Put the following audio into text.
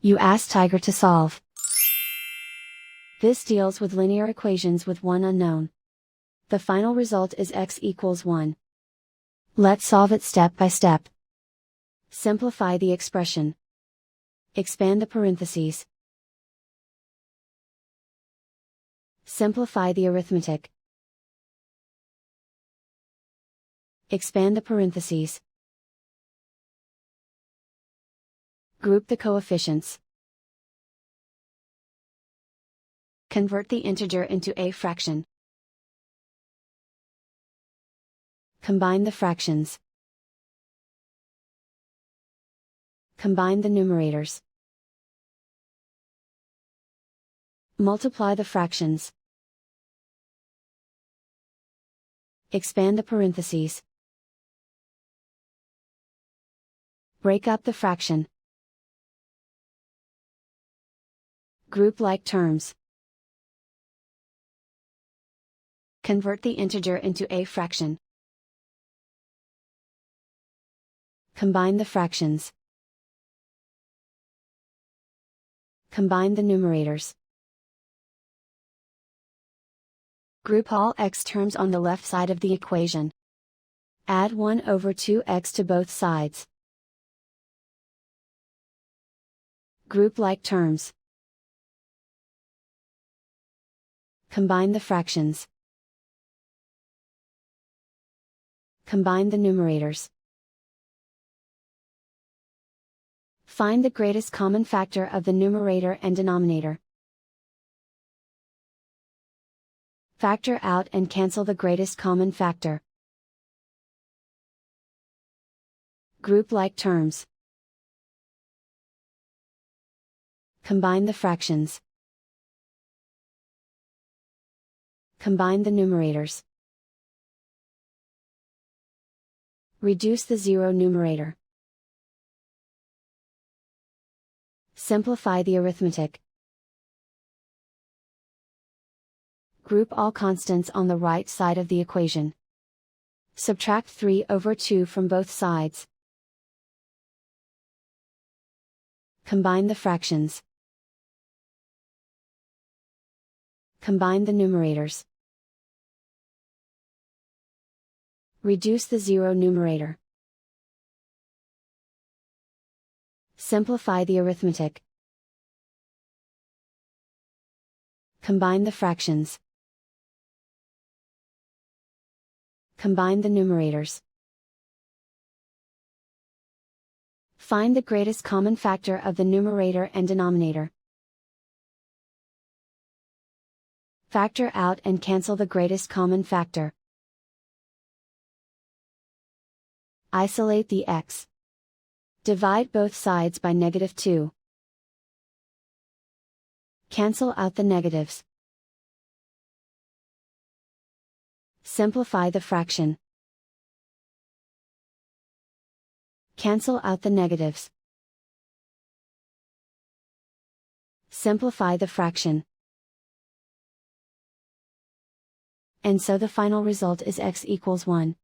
You ask Tiger to solve. This deals with linear equations with one unknown. The final result is x equals 1. Let's solve it step by step. Simplify the expression. Expand the parentheses. Simplify the arithmetic. Expand the parentheses. Group the coefficients. Convert the integer into a fraction. Combine the fractions. Combine the numerators. Multiply the fractions. Expand the parentheses. Break up the fraction. Group like terms. Convert the integer into a fraction. Combine the fractions. Combine the numerators. Group all x terms on the left side of the equation. Add 1 over 2x to both sides. Group like terms. Combine the fractions. Combine the numerators. Find the greatest common factor of the numerator and denominator. Factor out and cancel the greatest common factor. Group like terms. Combine the fractions. Combine the numerators. Reduce the zero numerator. Simplify the arithmetic. Group all constants on the right side of the equation. Subtract 3 over 2 from both sides. Combine the fractions. Combine the numerators. Reduce the zero numerator. Simplify the arithmetic. Combine the fractions. Combine the numerators. Find the greatest common factor of the numerator and denominator. Factor out and cancel the greatest common factor. Isolate the x. Divide both sides by -2. Cancel out the negatives. Simplify the fraction. Cancel out the negatives. Simplify the fraction. And so the final result is x equals 1.